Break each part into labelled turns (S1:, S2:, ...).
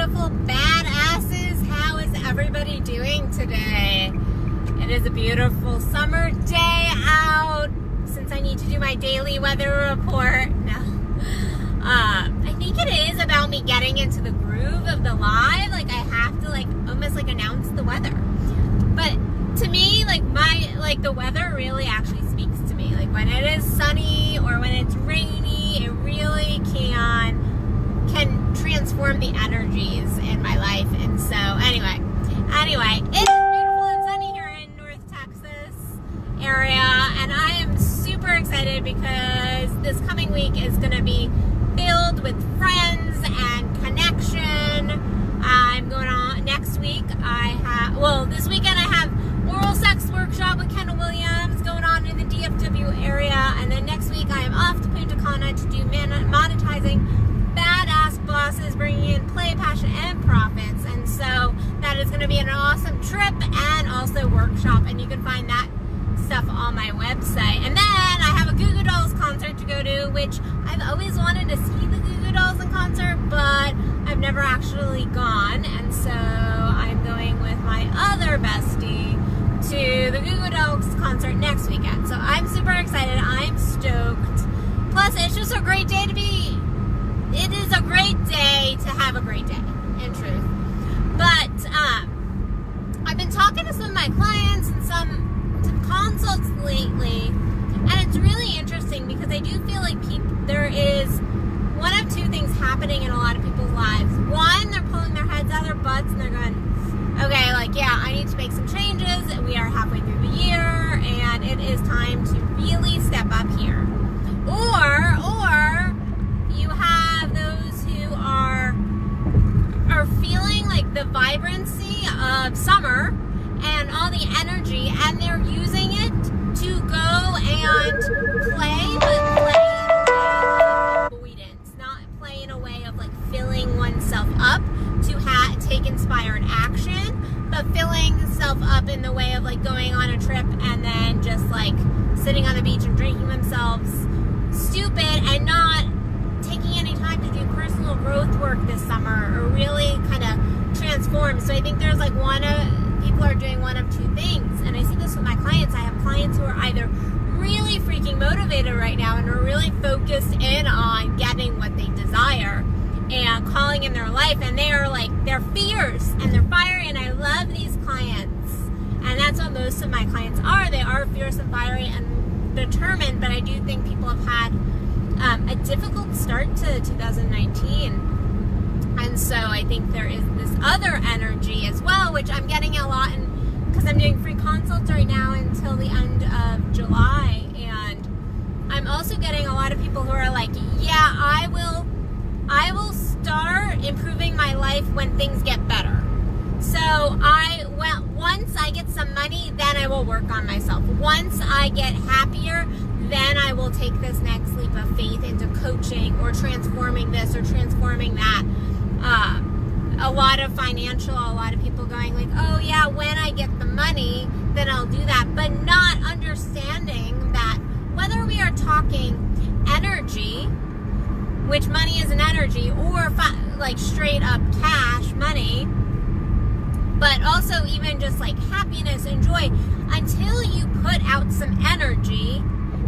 S1: beautiful badasses. How is everybody doing today? It is a beautiful summer day out. Since I need to do my daily weather report, I think it is about me getting into the groove of the live. Like I have to almost announce the weather. But to me, the weather really actually speaks to me. Like when it is sunny or when it's rainy, it really can transform the energies in my life. And so anyway, it is beautiful and sunny here in North Texas area, and I am super excited because this coming week is going to be filled with friends and connection. I'm going on next week. This weekend I have oral sex workshop with Kendall Williams going on in the DFW area, and then next week I am off to Punta Cana to do monetizing badass bosses, bringing in play, passion, and profits. And so that is going to be an awesome trip and also workshop, and you can find that stuff on my website. And then I have a Goo Goo Dolls concert to go to, which I've always wanted to see the Goo Goo Dolls in concert, but I've never actually gone. And so I'm going with my other bestie to the Goo Goo Dolls concert next weekend. So I'm super excited. I'm stoked. Plus, it's just a great day it is a great day to have a great day, in truth. There I've been talking to some of my clients and some consults lately, and it's really interesting because I do feel like there is one of two things happening in a lot of people's lives. One, they're pulling their heads out of their butts and they're going, okay, I need to make some changes. We are halfway through the year and it is time to really step up here. Or you have those who are feeling like the vibrancy of summer and all the energy, and they're using it to go and play, but play in avoidance, not play in a way of filling oneself up to take inspired action, but filling self up in the way of going on a trip and then just sitting on the beach and drinking themselves stupid and not taking any time to do personal growth work this summer or really kind of transform. So I think there's people are doing one of two things, and I see this with my clients. I have clients who are either really freaking motivated right now and are really focused in on getting what they desire and calling in their life, and they are they're fierce and they're fiery, and I love these clients, and that's what most of my clients are. They are fierce and fiery and determined, but I do think people have had a difficult start to 2019. And so I think there is this other energy as well, which I'm getting a lot because I'm doing free consults right now until the end of July. And I'm also getting a lot of people who are I will start improving my life when things get better. So once I get some money, then I will work on myself. Once I get happier, then I will take this next leap of faith into coaching or transforming this or transforming that. A lot of people going oh yeah, when I get the money, then I'll do that, but not understanding that whether we are talking energy, which money is an energy, or straight up cash money, but also even just happiness and joy, until you put out some energy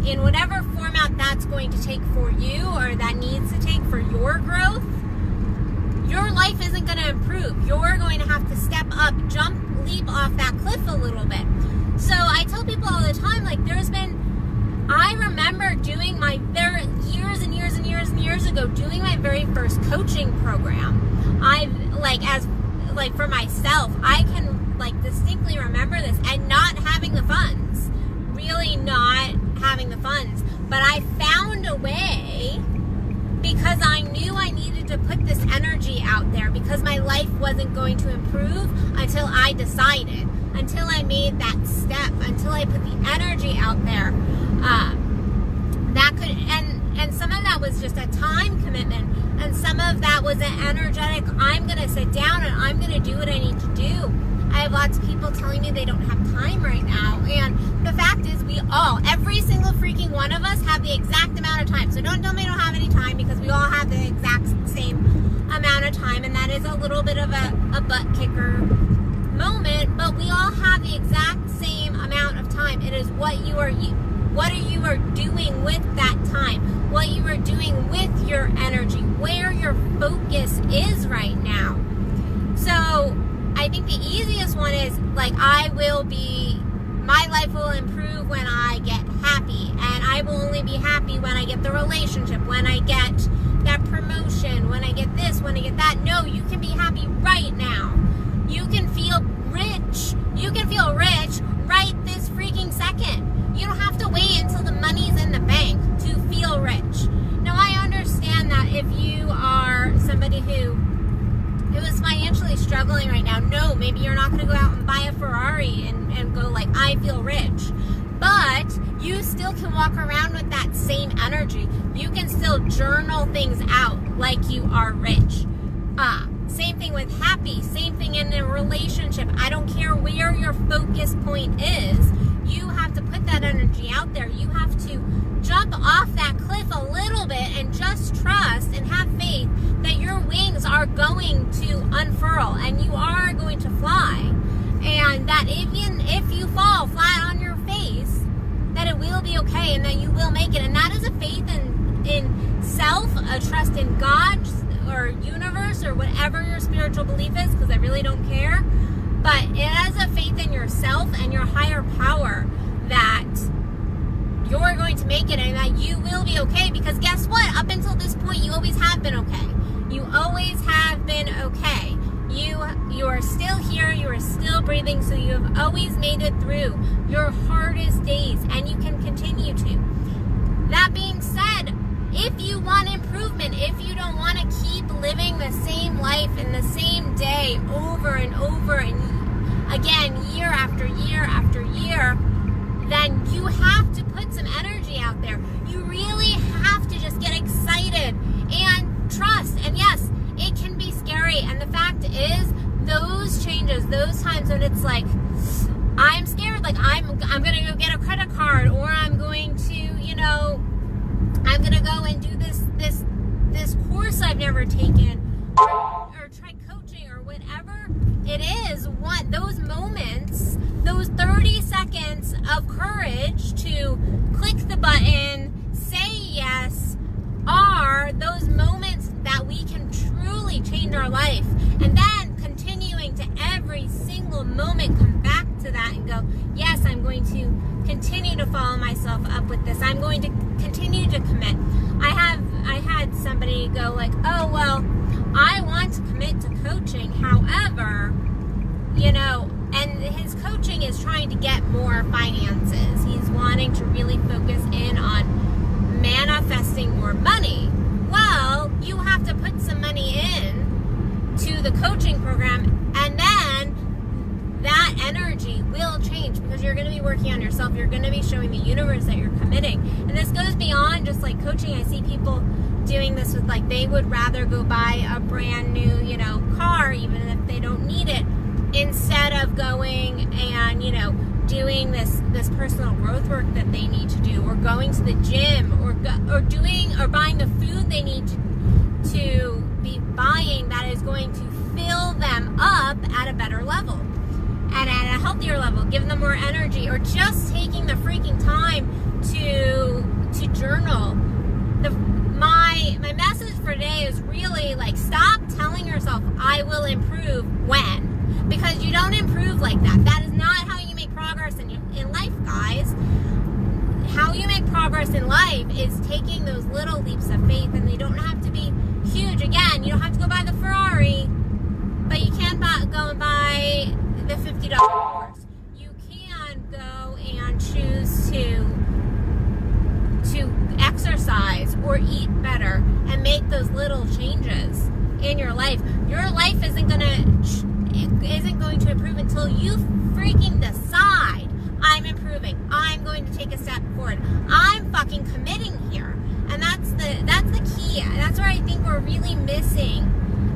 S1: in whatever format that's going to take for you or that needs to take for your growth, your life isn't going to improve. You're going to have to step up, leap off that cliff a little bit. So I tell people all the time, I remember doing years ago, doing my very first coaching program. For myself, I can distinctly remember this, and not having the funds, really not having the funds, but I found a way because I knew I needed to put this energy out there because my life wasn't going to improve until I decided, until I made that step, until I put the energy out there. And some of that was just a time commitment, and some of that was an energetic, I'm going to sit down and I'm going to do what I need to do. I have lots of people telling me they don't have time right now, and the fact is every single freaking one of us have the exact amount of time. So don't tell me I don't have any time, because we all have the exact same amount of time, and that is a little bit of a butt kicker moment, but we all have the exact same amount of time. It is what you are doing with that time, what you are doing with your energy, where your focus is right now. So I think the easiest one is like, my life will improve when I get happy, and I will only be happy when I get the relationship, when I get that promotion, when I get this, when I get that. No, you can be happy right now. You can feel rich. You can feel rich right this freaking second. You don't have to wait until the money's in the bank to feel rich. Now, I understand that if you are somebody who is financially struggling right now, no, maybe you're not going to go out and buy a Ferrari and go like, I feel rich. But you still can walk around with that same energy. You can still journal things out like you are rich. Same thing with happy, same thing in a relationship. I don't care where your focus point is. You have to put that energy out there. You have to jump off that cliff a little bit and just trust and have faith that your wings are going to unfurl and you are going to fly. And that even if you fall flat on your face, that it will be okay and that you will make it. And that is a faith in self, a trust in God or universe or whatever your spiritual belief is, because I really don't care. But it is a faith in yourself and your higher power that you're going to make it and that you will be okay. Because guess what? Up until this point, you always have been okay. You always have been okay. You are still here. You are still breathing. So you have always made it through your hardest days, and you can continue to. That being said, if you want improvement, if you don't want to keep living the same life in the same day over and over and again, year after year after year, then you have to put some energy out there. You really have to just get excited and trust. And yes, it can be scary. And the fact is, those changes, those times when it's like, I'm scared, like I'm going to go get a credit card, or I'm going to, I'm going to go and do this course I've never taken, or try coaching or whatever it is. What those moments, those 30 seconds of courage to click the button, say yes, are those moments that we can truly change our life. And then continuing to every single moment come back to that and go, yes, I'm going to continue to follow myself up with this. I'm going to continue to commit. I had somebody go like, oh, well, I want to commit to coaching. However, and his coaching is trying to get more finances. He's wanting to really focus in on manifesting more money. Well, you have to put some money in to the coaching program, and then that energy will change because you're going to be working on yourself. You're going to be showing the universe that you're committing. And this goes beyond just like coaching. I see people doing this with like, they would rather go buy a brand new, car, even if they don't need it, instead of going and, doing this personal growth work that they need to do, or going to the gym, or buying the food they need to be buying that is going to fill them up at a better level and at a healthier level, give them more energy, or just taking the freaking time to journal. My message for today is really like, stop telling yourself I will improve when, because you don't improve like that. That is not how you make progress in life, guys. How you make progress in life is taking those little leaps of faith, and they don't have to be huge. Again, you don't have to go buy the Ferrari, but you can go and buy the $50 course. You can go and choose to exercise or eat better and make those little changes in your life. Your life isn't going to improve until you freaking decide, I'm improving. I'm going to take a step forward. I'm fucking committing here. And that's the key. That's where I think we're really missing.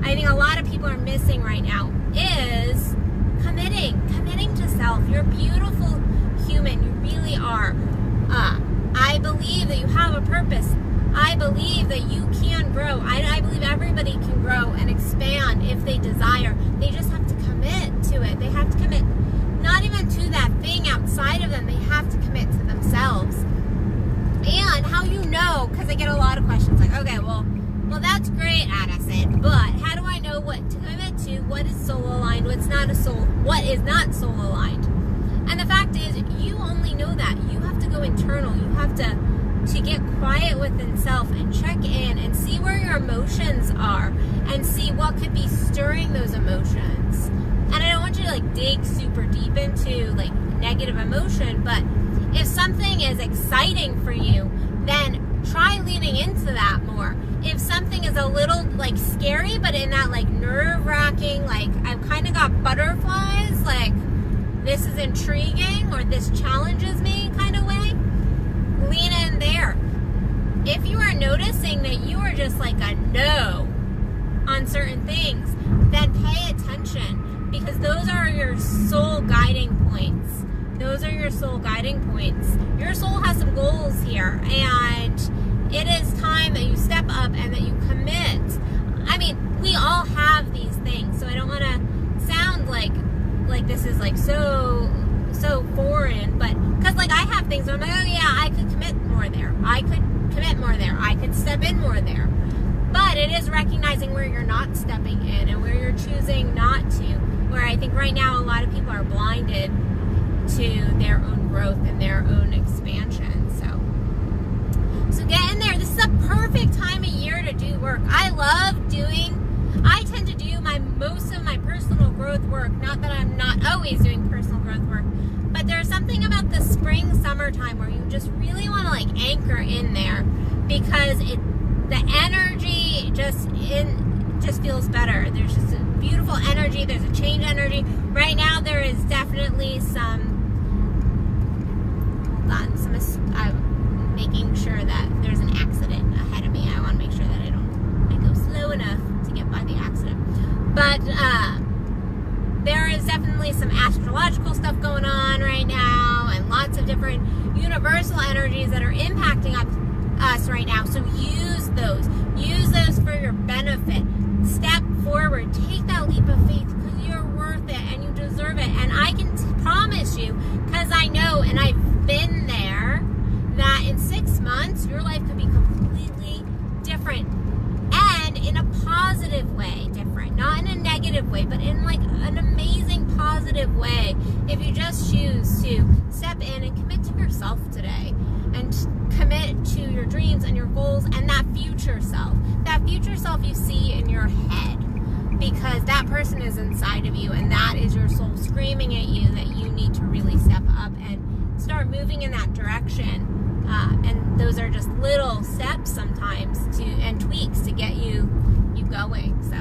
S1: I think a lot of people are missing right now is committing to self. You're a beautiful human. You really are. I believe that you have a purpose. I believe that you can grow. I believe everybody can grow and expand if they inside of them. They have to commit to themselves. And how you know, because I get a lot of questions like, okay, well, that's great, Addison, but how do I know what to commit to? What is soul aligned? What is not soul aligned? And the fact is, you only know that. You have to go internal. You have to get quiet within self and check in and see where your emotions are and see what could be stirring those emotions. And I don't want you to dig super deep into negative emotion, but if something is exciting for you, then try leaning into that more. If something is a little scary, but in that nerve-wracking, I've kind of got butterflies, this is intriguing or this challenges me kind of way, lean in there. If you are noticing that you are just a no on certain things, then pay attention, because those are your soul guiding points. Those are your soul guiding points. Your soul has some goals here, and it is time that you step up and that you commit. I mean, we all have these things, so I don't want to sound like this is so foreign, but because I have things where I'm oh yeah, I could commit more there. I could commit more there. I could step in more there. But it is recognizing where you're not stepping in and where you're choosing not to, where I think right now a lot of people are blinded to their own growth and their own expansion. So get in there. This is a perfect time of year to do work. I tend to do most of my personal growth work. Not that I'm not always doing personal growth work, but there's something about the spring, summertime where you just really want to anchor in there, because the energy just feels better. There's just a beautiful energy. There's a change energy. Right now there is definitely I'm making sure that there's an accident ahead of me. I want to make sure that I go slow enough to get by the accident. But there is definitely some astrological stuff going on right now, and lots of different universal energies that are impacting us right now. So use those for your benefit. Step forward, take that leap of faith, because you're worth it and you deserve it. And I can promise you, because I know and I've been there, that in 6 months your life could be completely different, and in a positive way different, not in a negative way, but in an amazing positive way, if you just choose to step in and commit to yourself today, and commit to your dreams and your goals and that future self you see in your head, because that person is inside of you, and that is your soul screaming at you that you need to really step up and start moving in that direction. And those are just little steps sometimes and tweaks to get you going. So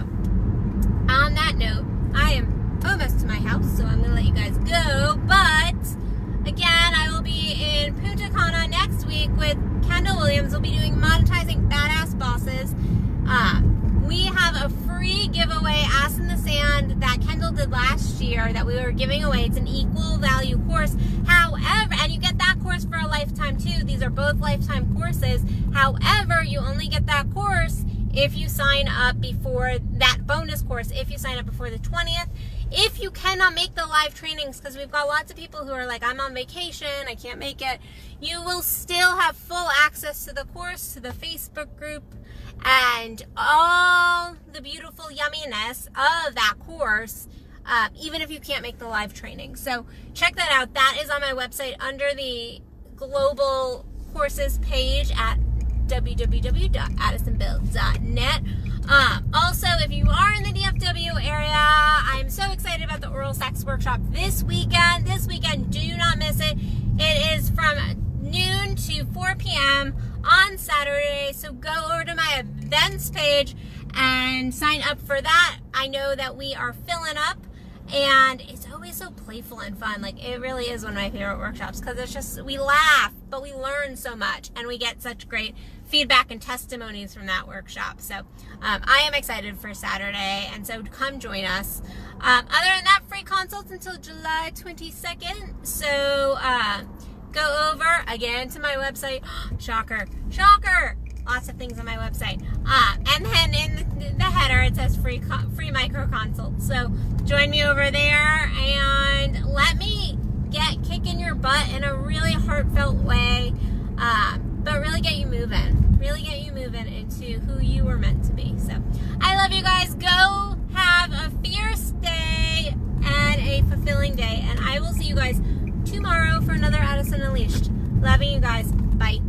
S1: on that note, I am almost to my house, so I'm gonna let you guys go. But again, I will be in Punta Cana next week with Kendall Williams. We'll be doing Monetizing Badass Bosses. We have a free giveaway, Ass in the Sand, that Kendall did last year that we were giving away. It's an equal value course. However, and you get that course for a lifetime too. These are both lifetime courses. However, you only get that course if you sign up before that bonus course, if you sign up before the 20th. If you cannot make the live trainings, because we've got lots of people who are I'm on vacation, I can't make it, you will still have full access to the course, to the Facebook group, and all the beautiful yumminess of that course, even if you can't make the live training. So check that out. That is on my website under the Global Courses page at www.addisonbuild.net. Also, if you are in the DFW area, I'm so excited about the Oral Sex Workshop this weekend. Do not miss it. It is from noon to 4 p.m. on Saturday. So go over to my events page and sign up for that. I know that we are filling up, and it's always so playful and fun. It really is one of my favorite workshops, because it's just, we laugh, but we learn so much, and we get such great feedback and testimonies from that workshop. So I am excited for Saturday, and so come join us. Other than that, free consults until July 22nd. So go over again to my website. Shocker. Lots of things on my website. And then in the header, it says free micro consult. So join me over there and let me get kicking your butt heartfelt way, but really get you moving. Really get you moving into who you were meant to be. So I love you guys. Go have a fierce day and a fulfilling day. And I will see you guys tomorrow for another Addison Unleashed. Loving you guys. Bye.